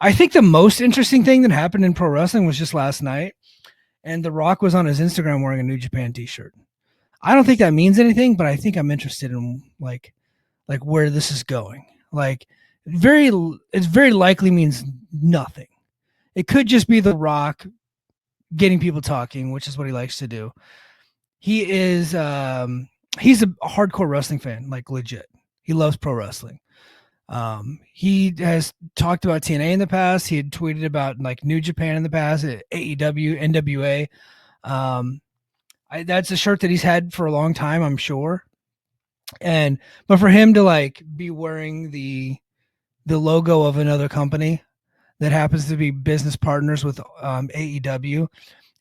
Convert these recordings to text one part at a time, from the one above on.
I think the most interesting thing that happened in pro wrestling was just last night, and The Rock was on his Instagram wearing a New Japan T-shirt. I don't think that means anything, but I think I'm interested in like where this is going. Like it's very likely means nothing. It could just be The Rock getting people talking, which is what he likes to do. He is he's a hardcore wrestling fan, like legit. He loves pro wrestling. He has talked about TNA in the past. He had tweeted about like New Japan in the past, AEW, NWA. That's a shirt that he's had for a long time, I'm sure. But for him to like be wearing the logo of another company that happens to be business partners with AEW,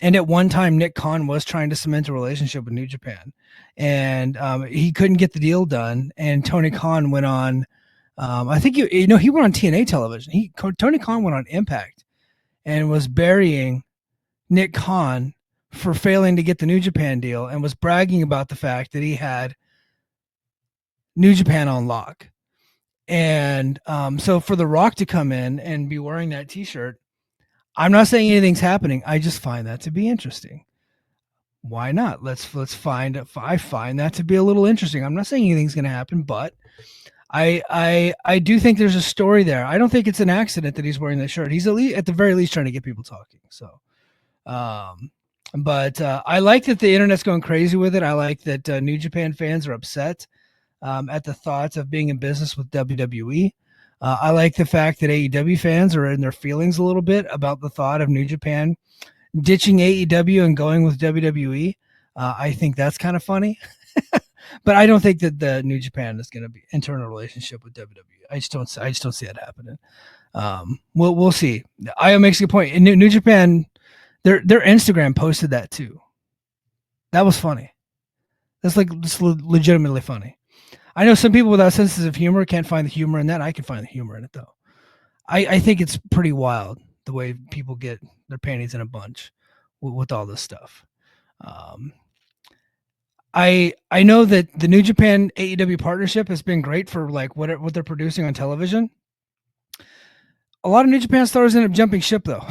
and at one time Nick Khan was trying to cement a relationship with New Japan, and he couldn't get the deal done. And Tony Khan went on. I think he went on TNA television. Tony Khan went on Impact and was burying Nick Khan for failing to get the New Japan deal, and was bragging about the fact that he had New Japan on lock. And so for The Rock to come in and be wearing that T-shirt, I'm not saying anything's happening. I just find that to be interesting. Why not? Let's find. I find that to be a little interesting. I'm not saying anything's going to happen, but I do think there's a story there. I don't think it's an accident that he's wearing that shirt. He's at the very least trying to get people talking. So, but I like that the internet's going crazy with it. I like that New Japan fans are upset at the thoughts of being in business with WWE. I like the fact that AEW fans are in their feelings a little bit about the thought of New Japan ditching AEW and going with WWE. I think that's kind of funny. But I don't think that the New Japan is going to be enter in a relationship with WWE. I just don't see that happening. We'll see. Io makes a good point. In New Japan, their Instagram posted that too. That was funny. That's legitimately funny. I know some people without senses of humor can't find the humor in that. I can find the humor in it though. I think it's pretty wild the way people get their panties in a bunch with all this stuff. I know that the New Japan AEW partnership has been great for like what they're producing on television. A lot of New Japan stars end up jumping ship though.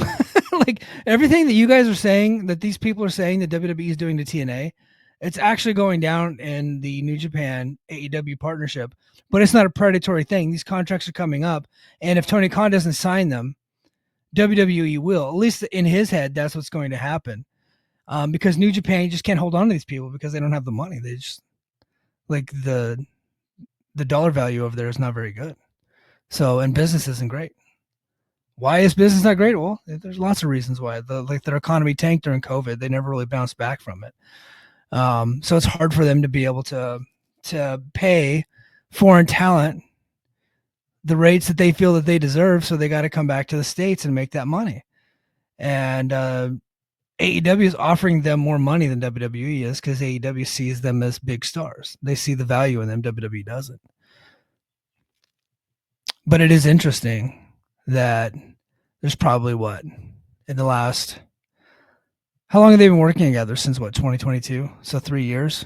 Like everything that you guys are saying, that these people are saying that WWE is doing to TNA, it's actually going down in the New Japan AEW partnership, but it's not a predatory thing. These contracts are coming up, and if Tony Khan doesn't sign them, WWE will. At least in his head, that's what's going to happen. Because New Japan just can't hold on to these people because they don't have the money. They just like the dollar value over there is not very good. So, and business isn't great. Why is business not great? Well, there's lots of reasons why. Their economy tanked during COVID. They never really bounced back from it. So it's hard for them to be able to pay foreign talent the rates that they feel that they deserve. So they got to come back to the States and make that money. And AEW is offering them more money than WWE is because AEW sees them as big stars. They see the value in them. WWE doesn't. But it is interesting that there's probably in the last, how long have they been working together? Since 2022? So 3 years.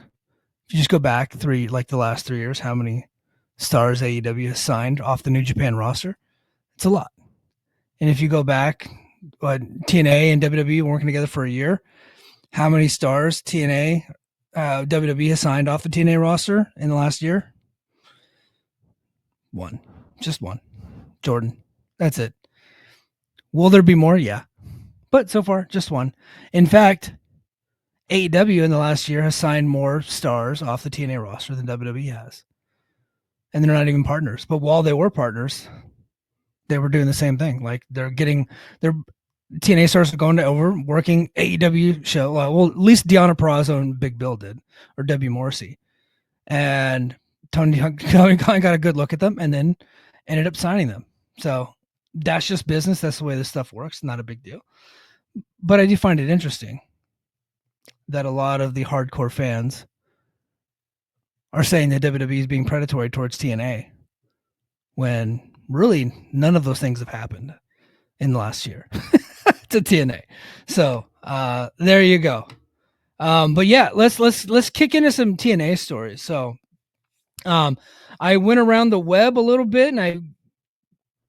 If you just go back the last 3 years, how many stars AEW has signed off the New Japan roster? It's a lot. And if you go back, TNA and WWE working together for a year, how many stars TNA, WWE has signed off the TNA roster in the last year? One. Just one. Jordan. That's it. Will there be more? Yeah. But so far, just one. In fact, AEW in the last year has signed more stars off the TNA roster than WWE has. And they're not even partners. But while they were partners, they were doing the same thing. Like their TNA stars are going over working AEW show. Well, at least Deonna Purrazzo and Big Bill did, or Debbie Morrissey. And Tony Khan got a good look at them and then ended up signing them. So that's just business. That's the way this stuff works. Not a big deal. But I do find it interesting that a lot of the hardcore fans are saying that WWE is being predatory towards TNA when really none of those things have happened in the last year to TNA. So there you go. But yeah, let's kick into some TNA stories. So I went around the web a little bit and I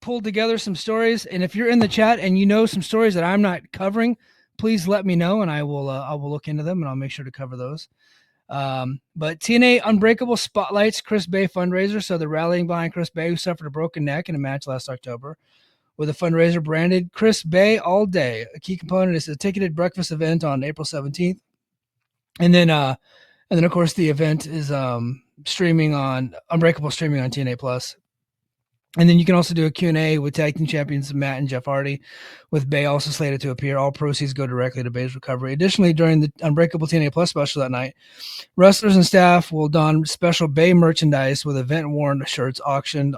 pulled together some stories, and if you're in the chat and you know some stories that I'm not covering, please let me know, and I will look into them, and I'll make sure to cover those. But TNA Unbreakable spotlights Chris Bay fundraiser. So they're rallying behind Chris Bay, who suffered a broken neck in a match last October, with a fundraiser branded Chris Bay All Day. A key component is a ticketed breakfast event on April 17th. And then of course the event is streaming on Unbreakable, streaming on TNA Plus. And then you can also do a Q&A with tag team champions Matt and Jeff Hardy, with Bay also slated to appear. All proceeds go directly to Bay's recovery. Additionally, during the Unbreakable TNA Plus special that night, wrestlers and staff will don special Bay merchandise with event-worn shirts auctioned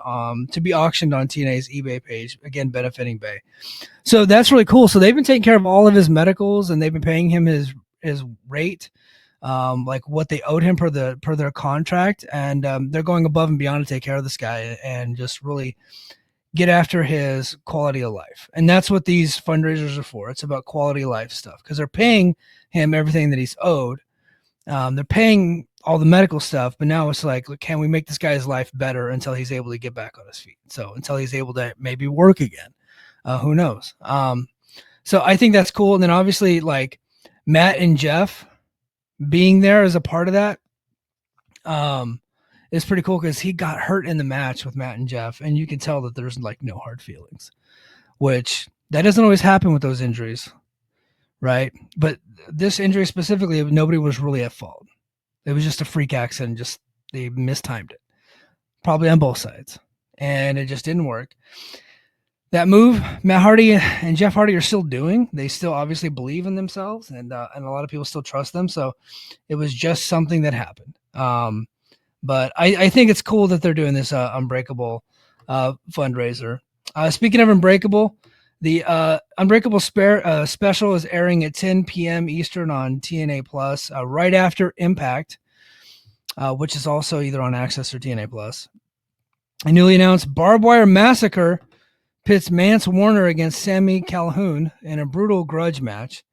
to be auctioned on TNA's eBay page, again benefiting Bay. So that's really cool. So they've been taking care of all of his medicals, and they've been paying him his rate, like what they owed him per their contract, and they're going above and beyond to take care of this guy and just really get after his quality of life. And that's what these fundraisers are for. It's about quality of life stuff, because they're paying him everything that he's owed. They're paying all the medical stuff, but now it's like, can we make this guy's life better until he's able to get back on his feet? So until he's able to maybe work again, who knows? So I think that's cool. And then obviously, like, Matt and Jeff being there as a part of that is pretty cool, because he got hurt in the match with Matt and Jeff, and you can tell that there's like no hard feelings, which that doesn't always happen with those injuries, right? But this injury specifically, nobody was really at fault. It was just a freak accident. Just they mistimed it, probably on both sides, and it just didn't work. That move, Matt Hardy and Jeff Hardy are still doing. They still obviously believe in themselves, and a lot of people still trust them. So it was just something that happened. But I think it's cool that they're doing this Unbreakable fundraiser. Speaking of Unbreakable, the Unbreakable special is airing at 10 p.m. Eastern on TNA Plus, right after Impact, which is also either on Access or TNA Plus. A newly announced Barbed Wire Massacre pits Mance Warner against Sammy Calhoun in a brutal grudge match.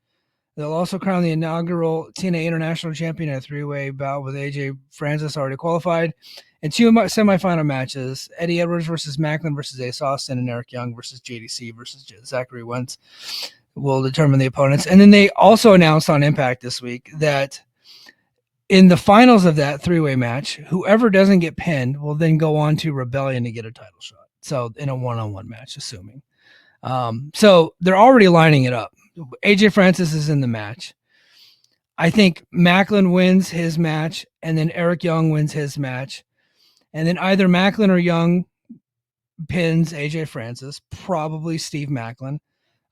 They'll also crown the inaugural TNA International Champion in a three-way bout with AJ Francis already qualified. And two semifinal matches, Eddie Edwards versus Macklin versus Ace Austin, and Eric Young versus JDC versus Zachary Wentz will determine the opponents. And then they also announced on Impact this week that in the finals of that three-way match, whoever doesn't get pinned will then go on to Rebellion to get a title shot. So in a one-on-one match, assuming. So they're already lining it up. AJ Francis is in the match. I think Macklin wins his match, and then Eric Young wins his match. And then either Macklin or Young pins AJ Francis, probably Steve Macklin.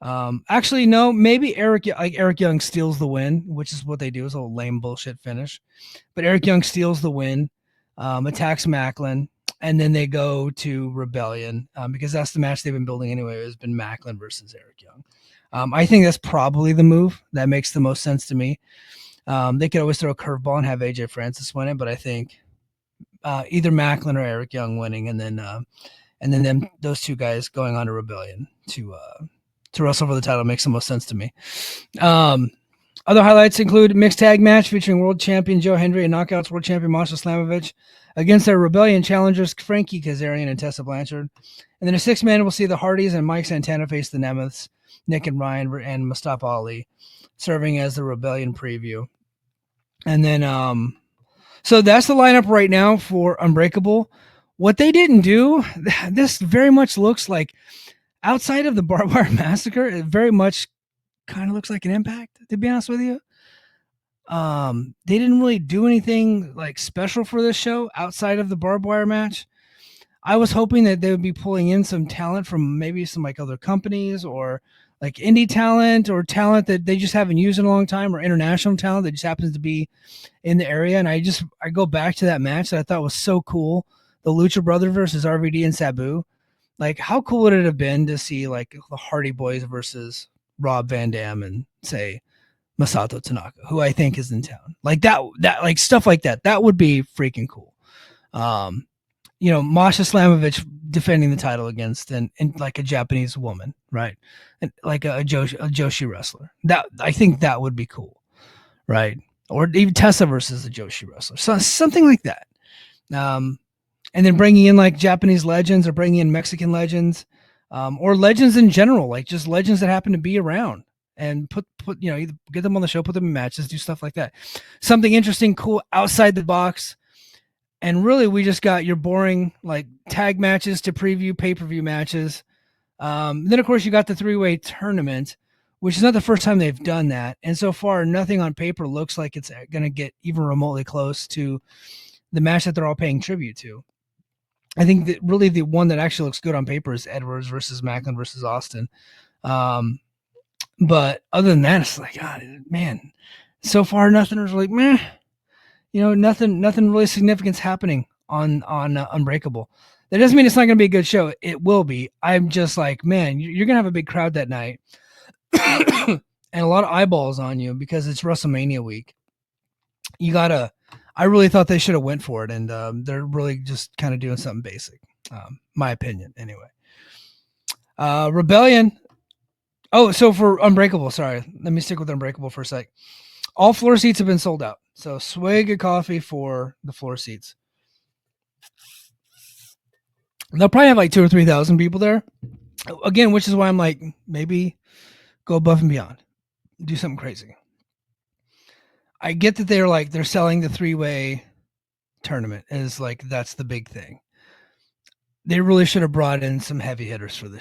Actually, no, maybe Eric Young steals the win, which is what they do, is a lame bullshit finish. But Eric Young steals the win, attacks Macklin, and then they go to Rebellion, because that's the match they've been building anyway. It's been Macklin versus Eric Young. I think that's probably the move that makes the most sense to me. They could always throw a curveball and have AJ Francis win it, but I think either Macklin or Eric Young winning, and then those two guys going on to Rebellion to wrestle for the title makes the most sense to me. Other highlights include mixed tag match featuring world champion Joe Hendry and Knockouts world champion Masha Slamovich against their Rebellion challengers Frankie Kazarian and Tessa Blanchard. And then a six-man will see the Hardys and Mike Santana face the Nemeths, Nick and Ryan, and Mustafa Ali, serving as the Rebellion preview. And then, so that's the lineup right now for Unbreakable. What they didn't do, this very much looks like, outside of the Barbed Wire Massacre, it very much kind of looks like an Impact, to be honest with you. They didn't really do anything like special for this show outside of the Barbed Wire match. I was hoping that they would be pulling in some talent from maybe some like other companies, or like indie talent, or talent that they just haven't used in a long time, or international talent that just happens to be in the area. And I go back to that match that I thought was so cool. The Lucha Brothers versus RVD and Sabu. Like, how cool would it have been to see like the Hardy Boys versus Rob Van Dam and say Masato Tanaka, who I think is in town. Like that like stuff like that. That would be freaking cool. Masha Slamovich defending the title against and like a Japanese woman, right? And like a Joshi wrestler. That, I think that would be cool, right? Or even Tessa versus a Joshi wrestler. So something like that. And then bringing in like Japanese legends or bringing in Mexican legends. or legends in general, like just legends that happen to be around, and put either get them on the show, put them in matches, do stuff like that. Something interesting, cool, outside the box. And really, we just got your boring like tag matches to preview pay-per-view matches. Then, of course, you got the three-way tournament, which is not the first time they've done that. And so far, nothing on paper looks like it's going to get even remotely close to the match that they're all paying tribute to. I think that really the one that actually looks good on paper is Edwards versus Macklin versus Austin. But other than that, it's like, God, man, so far nothing is really meh. Nothing really significant's happening on Unbreakable. That doesn't mean it's not going to be a good show. It will be. I'm just like, man, you're going to have a big crowd that night and a lot of eyeballs on you because it's WrestleMania week. I really thought they should have went for it, and they're really just kind of doing something basic. My opinion, anyway. Rebellion. Oh, so for Unbreakable, sorry. Let me stick with Unbreakable for a sec. All floor seats have been sold out. So swig of coffee for the floor seats. They'll probably have like 2,000 or 3,000 people there. Again, which is why I'm like, maybe go above and beyond. Do something crazy. I get that they're selling the three-way tournament as like that's the big thing. They really should have brought in some heavy hitters for this